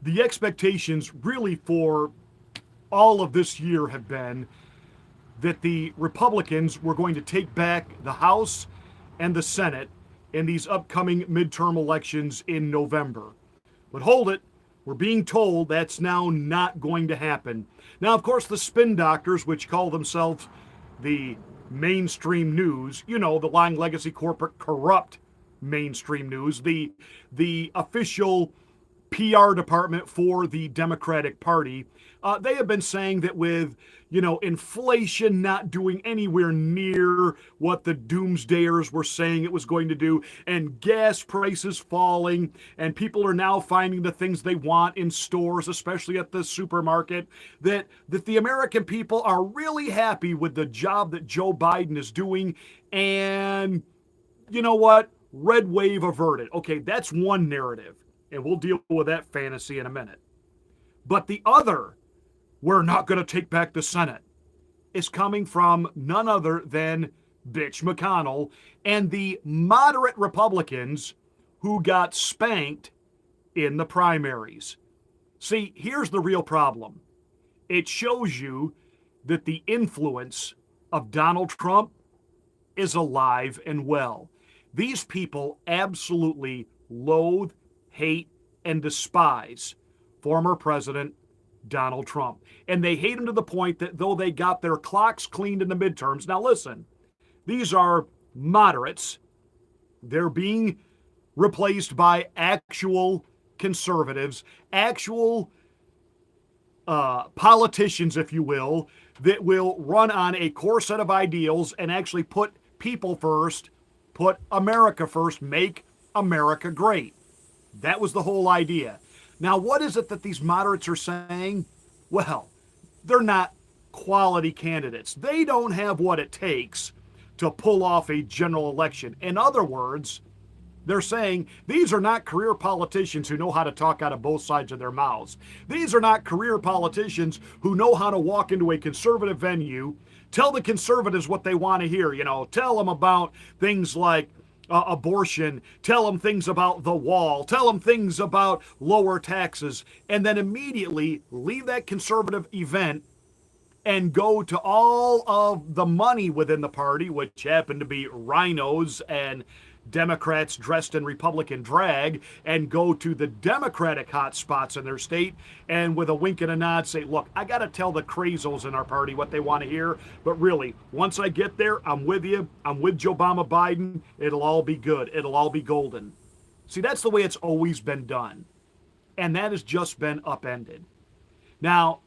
the expectations really for all of this year have been that the Republicans were going to take back the House and the Senate in these upcoming midterm elections in November. But hold it, we're being told that's now not going to happen. Now, of course, the spin doctors, which call themselves the mainstream news, you know, the lying legacy corporate corrupt mainstream news, the official PR department for the Democratic Party, they have been saying that with, you know, inflation not doing anywhere near what the doomsdayers were saying it was going to do, and gas prices falling, and people are now finding the things they want in stores, especially at the supermarket, that the American people are really happy with the job that Joe Biden is doing, and you know what? Red wave averted. Okay, that's one narrative, and we'll deal with that fantasy in a minute. But the other, we're not going to take back the Senate, is coming from none other than Bitch McConnell and the moderate Republicans who got spanked in the primaries. See, here's the real problem. It shows you that the influence of Donald Trump is alive and well. These people absolutely loathe, hate, and despise former President Donald Trump. And they hate him to the point that though they got their clocks cleaned in the midterms, now listen, these are moderates. They're being replaced by actual conservatives, actual politicians, if you will, that will run on a core set of ideals and actually put people first, put America first, make America great. That was the whole idea. Now, what is it that these moderates are saying? Well, they're not quality candidates. They don't have what it takes to pull off a general election. In other words, they're saying these are not career politicians who know how to talk out of both sides of their mouths. These are not career politicians who know how to walk into a conservative venue, tell the conservatives what they want to hear, you know, tell them about things like abortion, tell them things about the wall, tell them things about lower taxes, and then immediately leave that conservative event and go to all of the money within the party, which happen to be rhinos and Democrats dressed in Republican drag, and go to the Democratic hot spots in their state and with a wink and a nod say, look, I got to tell the crazos in our party what they want to hear. But really, once I get there, I'm with you. I'm with Joe Obama Biden. It'll all be good. It'll all be golden. See, that's the way it's always been done. And that has just been upended. Now,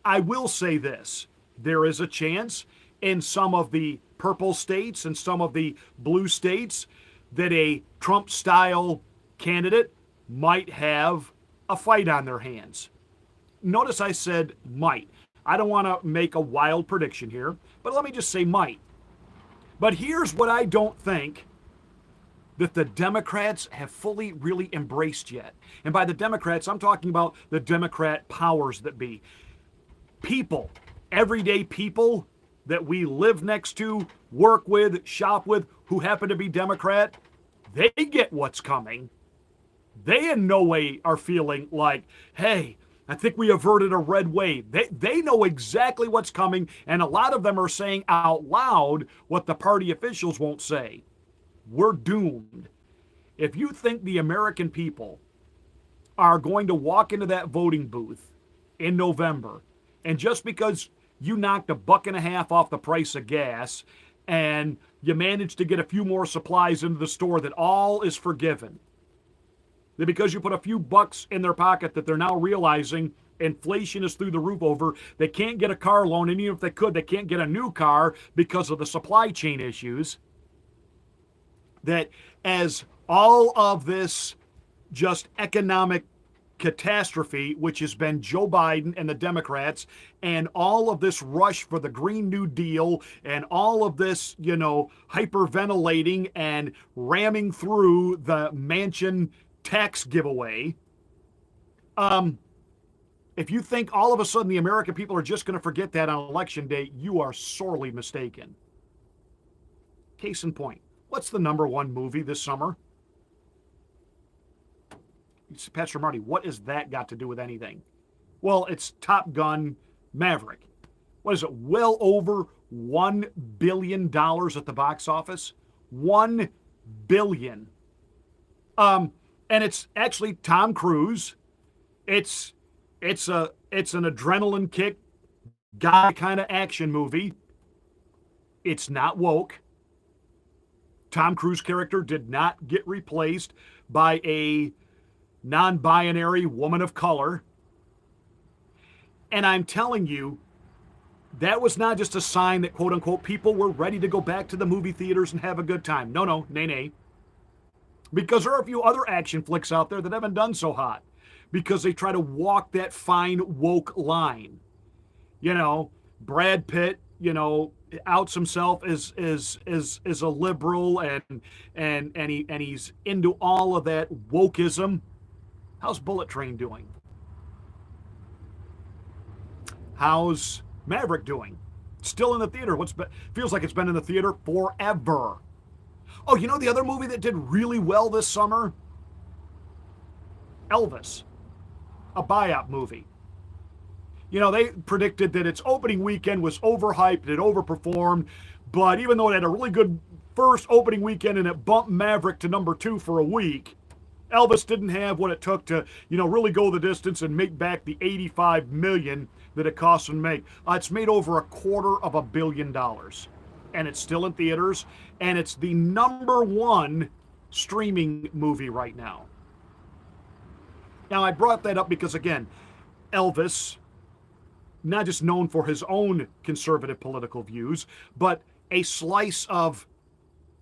I will say this. There is a chance in some of the purple states and some of the blue states that a Trump-style candidate might have a fight on their hands. Notice I said might. I don't want to make a wild prediction here, but let me just say might. But here's what I don't think that the Democrats have fully really embraced yet. And by the Democrats, I'm talking about the Democrat powers that be. People, everyday people that we live next to, work with, shop with, who happen to be Democrat, they get what's coming. They in no way are feeling like, hey, I think we averted a red wave. They know exactly what's coming, and a lot of them are saying out loud what the party officials won't say. We're doomed. If you think the American people are going to walk into that voting booth in November, and just because you knocked $1.50 off the price of gas and you managed to get a few more supplies into the store, that all is forgiven. That because you put a few bucks in their pocket that they're now realizing inflation is through the roof over, they can't get a car loan, and even if they could, they can't get a new car because of the supply chain issues. That as all of this just economic catastrophe, which has been Joe Biden and the Democrats, and all of this rush for the Green New Deal, and all of this, you know, hyperventilating and ramming through the Manchin tax giveaway. If you think all of a sudden the American people are just going to forget that on election day, you are sorely mistaken. Case in point, what's the #1 movie this summer? Pastor Marty, what has that got to do with anything? Well, it's Top Gun Maverick. What is it? Well over $1 billion at the box office. $1 billion. And it's actually Tom Cruise. It's an adrenaline kick guy kind of action movie. It's not woke. Tom Cruise character did not get replaced by a non-binary woman of color. And I'm telling you, that was not just a sign that, quote unquote, people were ready to go back to the movie theaters and have a good time. No, nay. Because there are a few other action flicks out there that haven't done so hot. Because they try to walk that fine woke line. You know, Brad Pitt, you know, outs himself as a liberal and he's into all of that wokeism. How's Bullet Train doing? How's Maverick doing? Still in the theater. Feels like it's been in the theater forever. Oh, you know the other movie that did really well this summer? Elvis, a buyout movie. You know, they predicted that its opening weekend was overhyped, it overperformed, but even though it had a really good first opening weekend and it bumped Maverick to number 2 for a week, Elvis didn't have what it took to, you know, really go the distance and make back the $85 million that it cost them to make. It's made over $250 million, and it's still in theaters, and it's the number 1 streaming movie right now. Now, I brought that up because, again, Elvis, not just known for his own conservative political views, but a slice of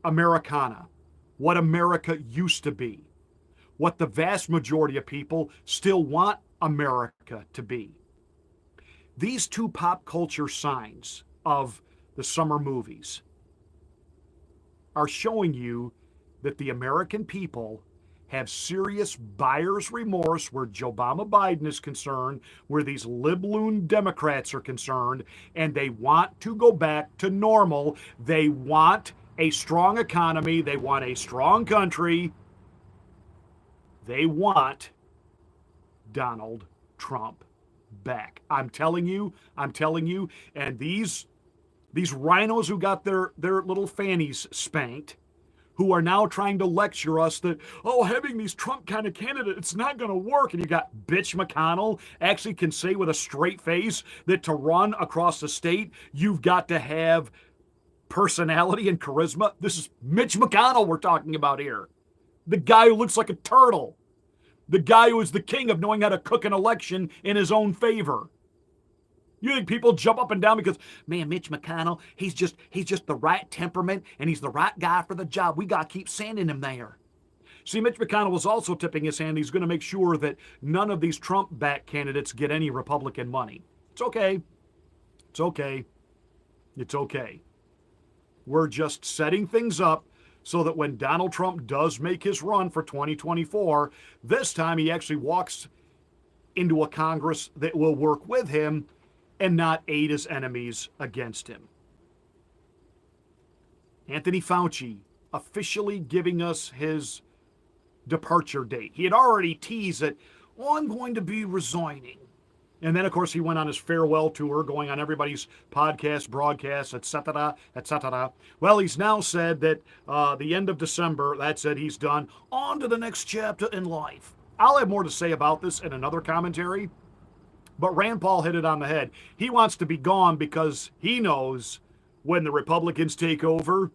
Americana, what America used to be, what the vast majority of people still want America to be. These two pop culture signs of the summer movies are showing you that the American people have serious buyer's remorse where Joe Biden is concerned, where these libloon Democrats are concerned, and they want to go back to normal. They want a strong economy. They want a strong country. They want Donald Trump back. I'm telling you, and these rhinos who got their little fannies spanked, who are now trying to lecture us that, oh, having these Trump kind of candidates, it's not going to work. And you got bitch McConnell actually can say with a straight face that to run across the state, you've got to have personality and charisma. This is Mitch McConnell we're talking about here. The guy who looks like a turtle. The guy who is the king of knowing how to cook an election in his own favor. You think people jump up and down because, man, Mitch McConnell, he's just the right temperament and he's the right guy for the job. We got to keep sending him there. See, Mitch McConnell was also tipping his hand. He's going to make sure that none of these Trump-backed candidates get any Republican money. It's okay. It's okay. It's okay. We're just setting things up so that when Donald Trump does make his run for 2024, this time he actually walks into a Congress that will work with him and not aid his enemies against him. Anthony Fauci officially giving us his departure date. He had already teased that, I'm going to be resigning. And then, of course, he went on his farewell tour, going on everybody's podcast, broadcasts, etc., etc. Well, he's now said that the end of December, that's it, he's done. On to the next chapter in life. I'll have more to say about this in another commentary. But Rand Paul hit it on the head. He wants to be gone because he knows when the Republicans take over,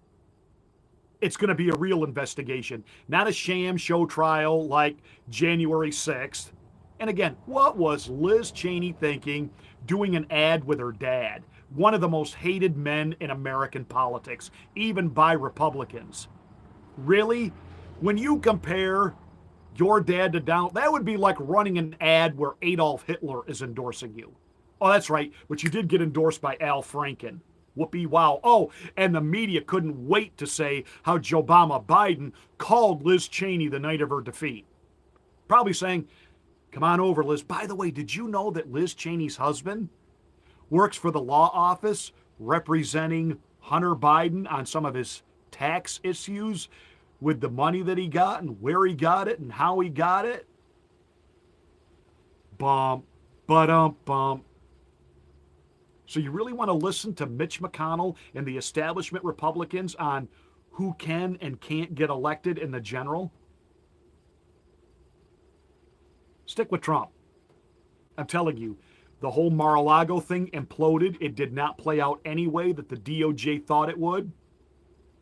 it's going to be a real investigation, not a sham show trial like January 6th. And again, what was Liz Cheney thinking doing an ad with her dad, one of the most hated men in American politics, even by Republicans? Really? When you compare your dad to Donald, that would be like running an ad where Adolf Hitler is endorsing you. Oh, that's right, but you did get endorsed by Al Franken. Whoopee wow. Oh, and the media couldn't wait to say how Joe Biden called Liz Cheney the night of her defeat. Probably saying, come on over, Liz. By the way, did you know that Liz Cheney's husband works for the law office representing Hunter Biden on some of his tax issues with the money that he got and where he got it and how he got it? bum, ba-dum-bum. So you really want to listen to Mitch McConnell and the establishment Republicans on who can and can't get elected in the general? Stick with Trump. I'm telling you, the whole Mar-a-Lago thing imploded. It did not play out any way that the DOJ thought it would.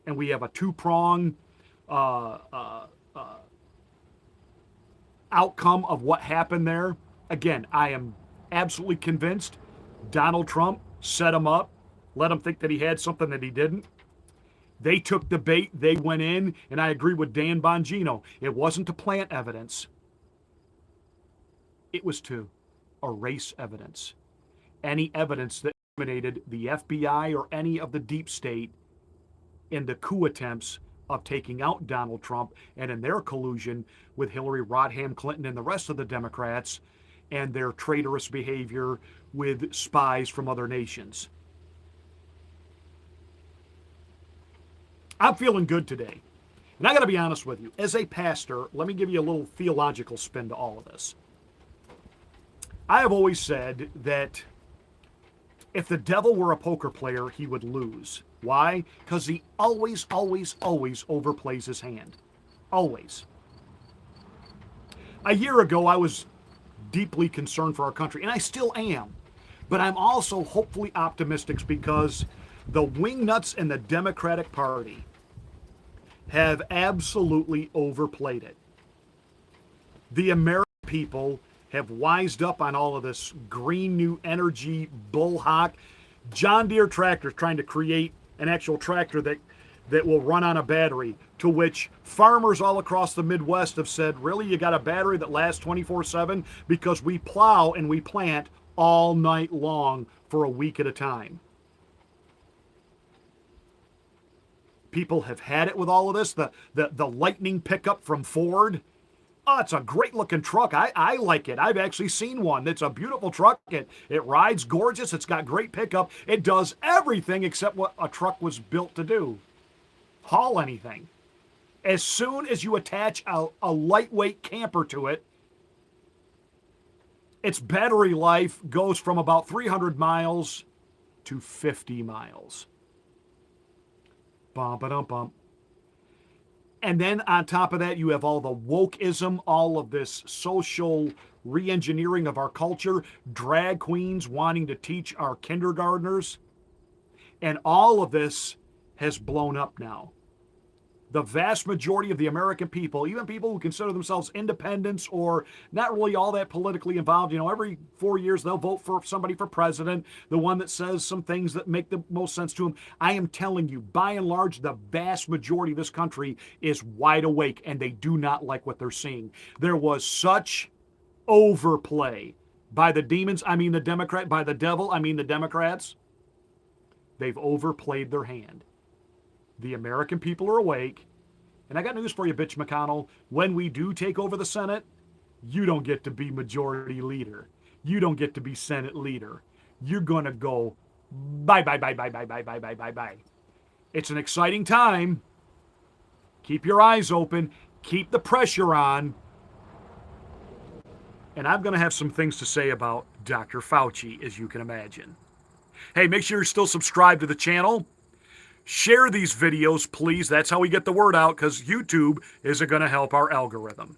And we have a two-prong outcome of what happened there. Again, I am absolutely convinced Donald Trump set him up, let him think that he had something that he didn't. They took the bait, they went in, and I agree with Dan Bongino. It wasn't to plant evidence. It was to erase evidence. Any evidence that incriminated the FBI or any of the deep state in the coup attempts of taking out Donald Trump and in their collusion with Hillary Rodham Clinton and the rest of the Democrats and their traitorous behavior with spies from other nations. I'm feeling good today. And I got to be honest with you. As a pastor, let me give you a little theological spin to all of this. I have always said that if the devil were a poker player, he would lose. Why? Because he always overplays his hand. Always. A year ago, I was deeply concerned for our country, and I still am. But I'm also hopefully optimistic because the wingnuts in the Democratic Party have absolutely overplayed it. The American people have wised up on all of this green new energy bullhawk. John Deere tractors trying to create an actual tractor that will run on a battery, to which farmers all across the Midwest have said, really, you got a battery that lasts 24/7? Because we plow and we plant all night long for a week at a time. People have had it with all of this. The Lightning pickup from Ford. Oh, it's a great looking truck. I like it. I've actually seen one. It's a beautiful truck. It rides gorgeous. It's got great pickup. It does everything except what a truck was built to do. Haul anything. As soon as you attach a lightweight camper to it, its battery life goes from about 300 miles to 50 miles. Bum, ba-dum, bum. And then on top of that, you have all the wokeism, all of this social re-engineering of our culture, drag queens wanting to teach our kindergartners. And all of this has blown up now. The vast majority of the American people, even people who consider themselves independents or not really all that politically involved, every 4 years they'll vote for somebody for president, the one that says some things that make the most sense to them. I am telling you, by and large, the vast majority of this country is wide awake and they do not like what they're seeing. There was such overplay by the demons, by the devil, the Democrats. They've overplayed their hand. The American people are awake. And I got news for you, Mitch McConnell. When we do take over the Senate, you don't get to be majority leader. You don't get to be Senate leader. You're going to go bye. It's an exciting time. Keep your eyes open. Keep the pressure on. And I'm going to have some things to say about Dr. Fauci, as you can imagine. Hey, make sure you're still subscribed to the channel. Share these videos, please. That's how we get the word out, because YouTube isn't going to help our algorithm.